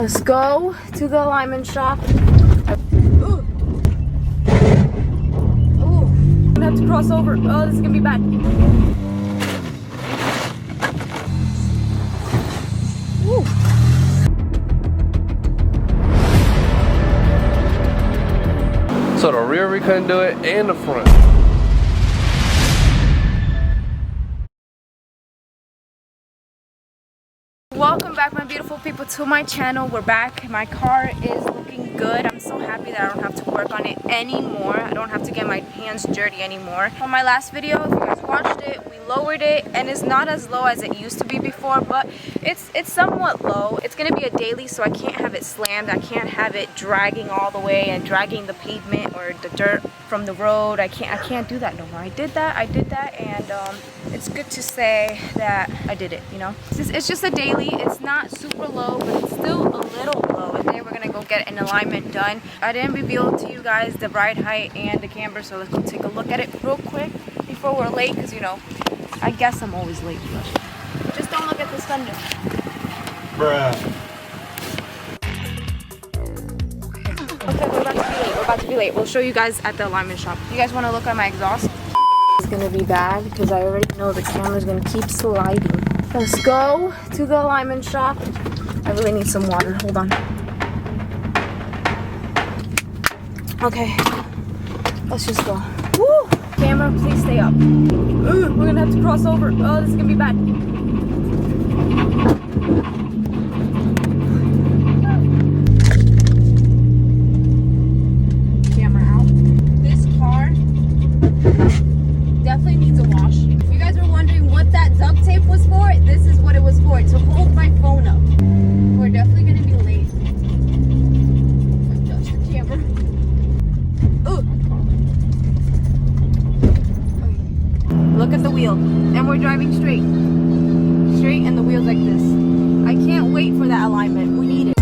Let's go to the alignment shop. Ooh. Ooh. I'm gonna have to cross over. Oh, this is gonna be bad. Ooh. So the rear we couldn't do it, and the front. Welcome back, my beautiful people, to my channel. We're back. My car is looking good. I'm so happy that I don't have to work on it anymore. I don't have to get my hands dirty anymore. On my last video, if you guys watched it, we lowered it, and it's not as low as it used to be before, but it's somewhat low. It's gonna be a daily, so I can't have it slammed. I can't have it dragging all the way and dragging the pavement or the dirt from the road. I can't do that no more. I did that, and it's good to say that I did it, you know. It's just a daily. It's not super low, but it's still a little low. And then we're gonna go get an alignment done. I didn't reveal to you guys the ride height and the camber, so let's go take a look at it real quick before we're late, because you know, I guess I'm always late, but just don't look at this thunder. Bruh. Okay, we're about to be late. We're about to be late. We'll show you guys at the alignment shop. You guys want to look at my exhaust? It's gonna be bad because I already know the camera's gonna keep sliding. Let's go to the alignment shop. I really need some water. Hold on. Okay, let's just go. Woo! Camera, please stay up. Ooh, we're gonna have to cross over. Oh, this is gonna be bad. Camera out. This car definitely needs a wash. If you guys were wondering what that duct tape was for, this is what it was for, to hold my phone up. We're definitely gonna be late. Adjust the camera. Ooh. Look at the wheel. And we're driving straight. Straight, and the wheel's like this. I can't wait for that alignment. We need it.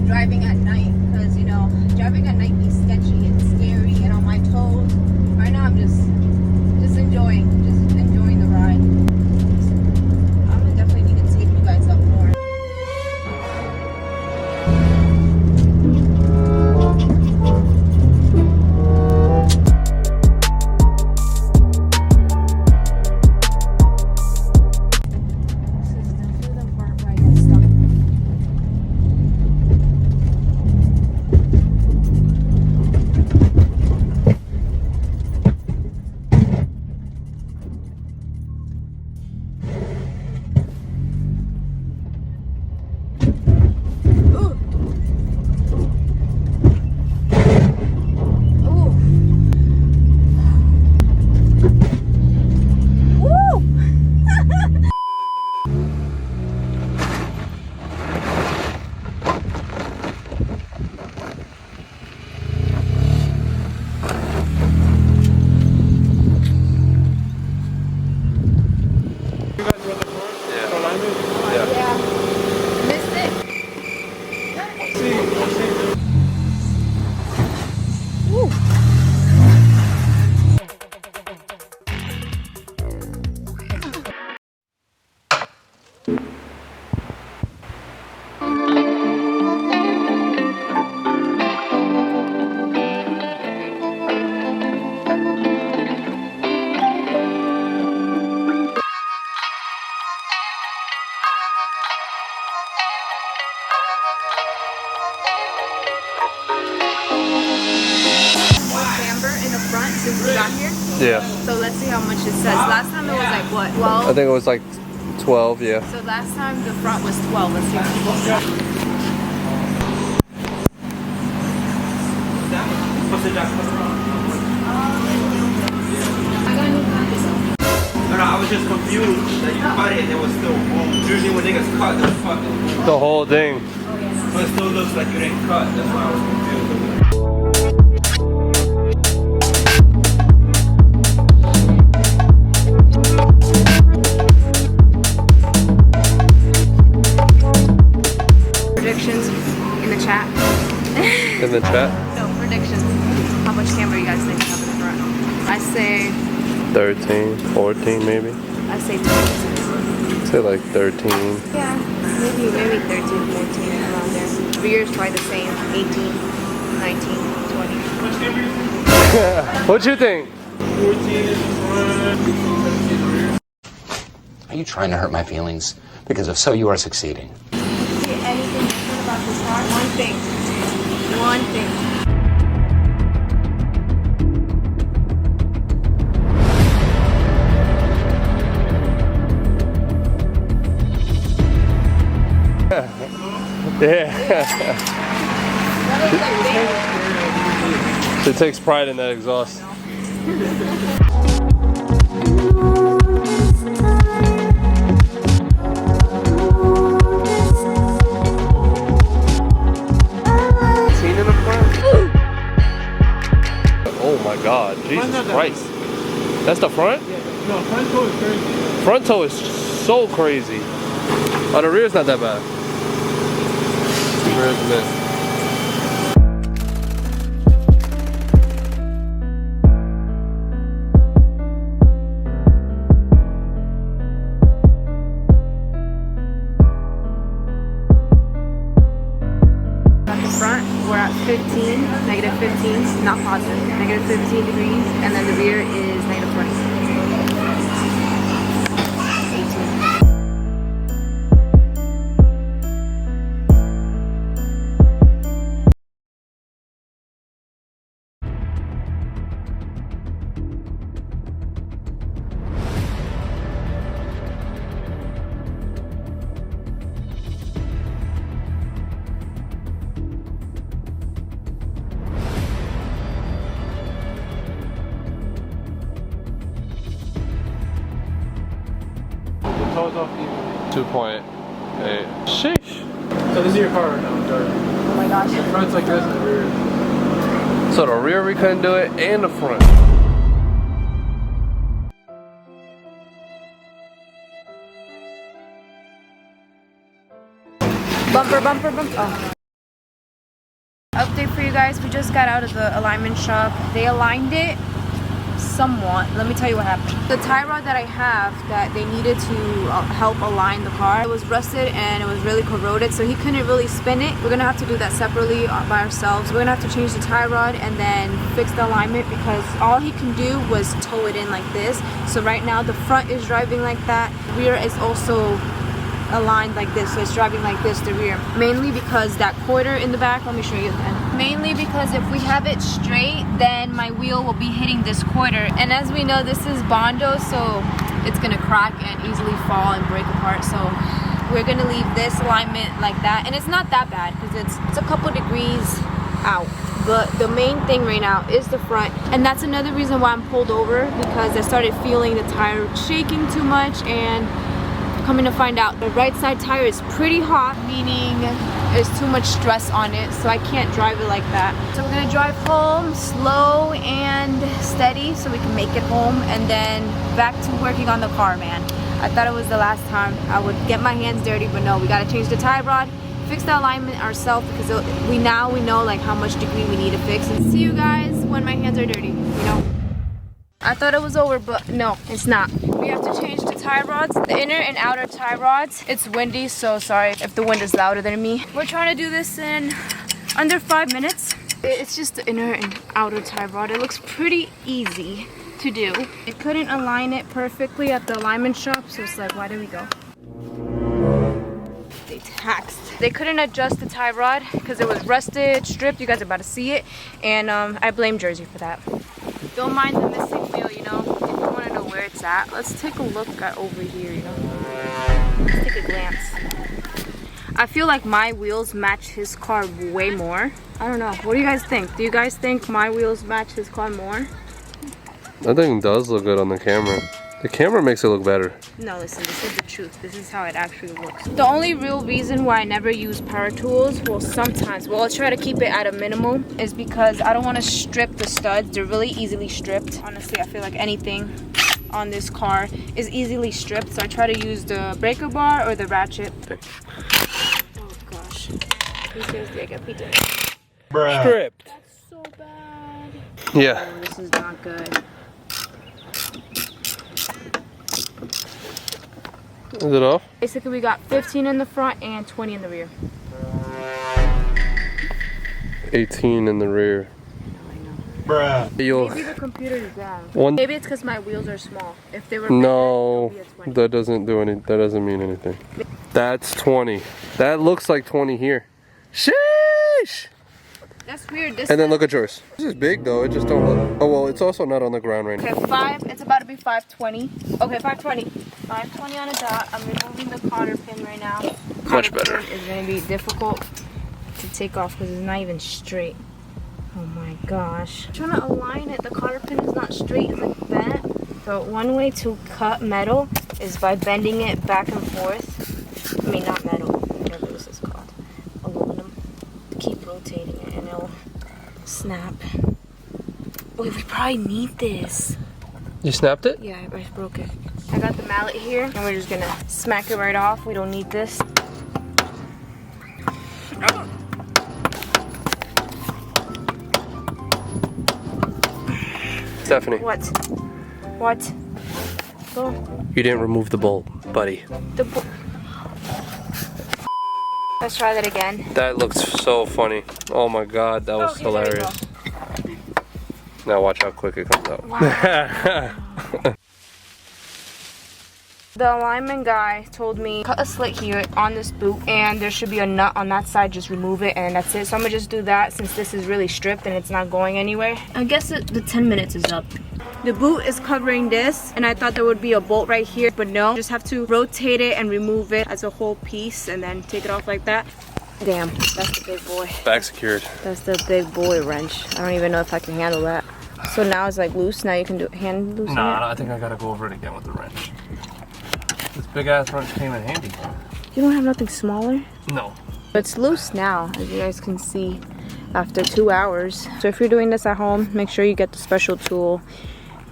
Driving at night, because you know, driving at night be sketchy and scary and on my toes. Right now I'm just enjoying the ride. I'm gonna definitely need to take you guys up more. This is definitely the part where I get stuck. Since we got here. Yeah. So let's see how much it says. Last time it was like what, 12? I think it was like 12, yeah. So last time the front was 12. Let's see what people say. I was just confused that you cut it and it was still home. Usually when niggas cut, they're fucking. The whole thing. But it still looks like it ain't cut. That's why I was confused. Predictions in the chat. In the chat? No, predictions. How much camber you guys think you have in the front? I say 13, 14 maybe. I say 26. Say like 13. Yeah, maybe 13, 14 around there. Rear is probably the same. 18, 19, 20. What you think? 14 Are you trying to hurt my feelings? Because if so, you are succeeding. Anything different about this car? One thing. One thing. Yeah. She takes pride in that exhaust. Oh my God, Jesus Christ. That's the front? Yeah. No, front toe is crazy. Front toe is so crazy. Oh, the rear's not that bad. The rear's mid. At the front, we're at 15, negative 15, not positive, negative 15 degrees, and then the rear is negative 20. 18. Toes off even. 2.8. Sheesh. So this is your car right now, Jordan. Oh my gosh. The front's like this and the rear. So the rear we couldn't do it, and the front. Bumper, bumper, bumper. Oh. Update for you guys. We just got out of the alignment shop. They aligned it somewhat. Let me tell you what happened. The tie rod that I have that they needed to help align the car, it was rusted and it was really corroded, so he couldn't really spin it. We're gonna have to do that separately by ourselves. We're gonna have to change the tie rod and then fix the alignment because all he can do was tow it in like this. So right now the front is driving like that. Rear is also aligned like this, so it's driving like this, the rear. Mainly because that quarter in the back, let me show you again. Mainly because if we have it straight, then my wheel will be hitting this quarter. And as we know, this is Bondo, so it's gonna crack and easily fall and break apart. So we're gonna leave this alignment like that. And it's not that bad because it's a couple degrees out. But the main thing right now is the front. And that's another reason why I'm pulled over, because I started feeling the tire shaking too much, and coming to find out the right side tire is pretty hot, meaning there's too much stress on it, so I can't drive it like that. So we're gonna drive home slow and steady so we can make it home, and then back to working on the car, man. I thought it was the last time I would get my hands dirty, but no, we gotta change the tie rod, fix the alignment ourselves, because we know like how much degree we need to fix. And see you guys when my hands are dirty, you know. I thought it was over, but no, it's not. We have to change the tie rods, the inner and outer tie rods. It's windy, so sorry if the wind is louder than me. We're trying to do this in under 5 minutes. It's just the inner and outer tie rod. It looks pretty easy to do. They couldn't align it perfectly at the alignment shop, so it's like, why did we go? They taxed. They couldn't adjust the tie rod because it was rusted, stripped. You guys are about to see it, and I blame Jersey for that. Don't mind the missing wheel, you know. If you want to know where it's at, let's take a look at over here, you know. Let's take a glance. I feel like my wheels match his car way more. I don't know. What do you guys think? Do you guys think my wheels match his car more? I think it does look good on the camera. The camera makes it look better. No, listen, this is the truth. This is how it actually looks. The only real reason why I never use power tools, well, sometimes, well, I'll try to keep it at a minimum, is because I don't want to strip the studs. They're really easily stripped. Honestly, I feel like anything on this car is easily stripped, so I try to use the breaker bar or the ratchet. Oh gosh. Seriously, I got Peter. Bruh. Stripped. That's so bad. Yeah. Oh, this is not good. Is it off? Basically, we got 15 in the front and 20 in the rear. 18 in the rear. Bruh. Maybe the computer is down. Maybe it's because my wheels are small. If they were bigger, no, it would be a 20. that doesn't do any. That doesn't mean anything. That's 20. That looks like 20 here. Sheesh. That's weird. This And then look at yours. This is big though. It just don't look. Oh well, it's also not on the ground right now. Okay, 5. It's about to be 520. Okay, 520. 520 on a dot. I'm removing the cotter pin right now. Much better. It's going to be difficult to take off because it's not even straight. Oh my gosh. I'm trying to align it. The cotter pin is not straight. It's like bent. So one way to cut metal is by bending it back and forth. I mean, not metal. Whatever this is called. Aluminum. Keep rotating it and it'll snap. Wait, we probably need this. You snapped it? Yeah, I broke it. I got the mallet here and we're just gonna smack it right off. We don't need this. Stephanie. What? What? Go. You didn't remove the bolt, buddy. Let's try that again. That looks so funny. Oh my god, that was Okay, there you hilarious. Now watch how quick it comes out. Wow. The alignment guy told me cut a slit here on this boot and there should be a nut on that side, just remove it and that's it. So I'm gonna just do that since this is really stripped and it's not going anywhere. I guess the 10 minutes is up. The boot is covering this and I thought there would be a bolt right here, but no. Just have to rotate it and remove it as a whole piece and then take it off like that. Damn, that's the big boy. Back secured. That's the big boy wrench. I don't even know if I can handle that. So now it's like loose, now you can do hand loosen it? Nah, I think I gotta go over it again with the wrench. This big ass wrench came in handy. You don't have nothing smaller? No. It's loose now, as you guys can see, after 2 hours. So if you're doing this at home, make sure you get the special tool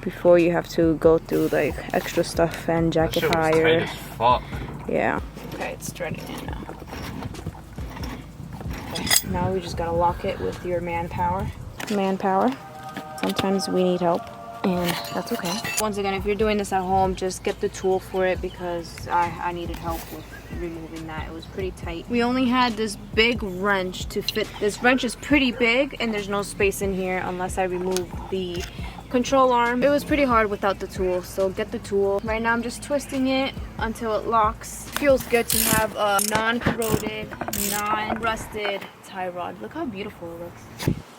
before you have to go through like extra stuff and jacket hire. Tight as fuck. Yeah. Okay, it's threading in now. Okay, now we just gotta lock it with your manpower. Sometimes we need help. And that's okay. Once again, if you're doing this at home, just get the tool for it because I needed help with removing that. It was pretty tight. We only had this big wrench to fit. This wrench is pretty big and there's no space in here unless I remove the control arm. It was pretty hard without the tool, so get the tool. Right now I'm just twisting it until it locks. Feels good to have a non-corroded, non-rusted tie rod. Look how beautiful it looks.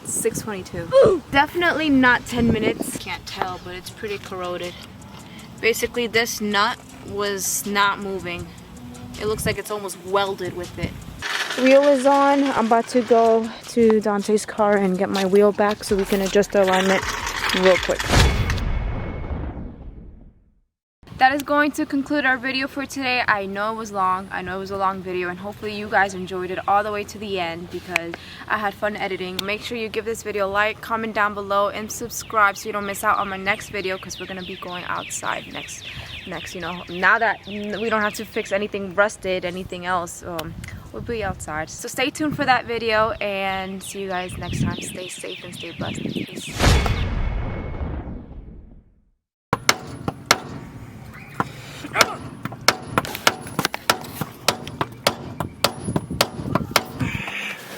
622. Ooh, definitely not 10 minutes. Can't tell, but it's pretty corroded. Basically, this nut was not moving. It looks like it's almost welded with it. Wheel is on. I'm about to go to Dante's car and get my wheel back so we can adjust the alignment real quick. That is going to conclude our video for today. I know it was long. I know it was a long video and hopefully you guys enjoyed it all the way to the end because I had fun editing. Make sure you give this video a like, comment down below, and subscribe so you don't miss out on my next video because we're going to be going outside next, you know, now that we don't have to fix anything rusted, anything else, we'll be outside. So stay tuned for that video and see you guys next time. Stay safe and stay blessed. Peace.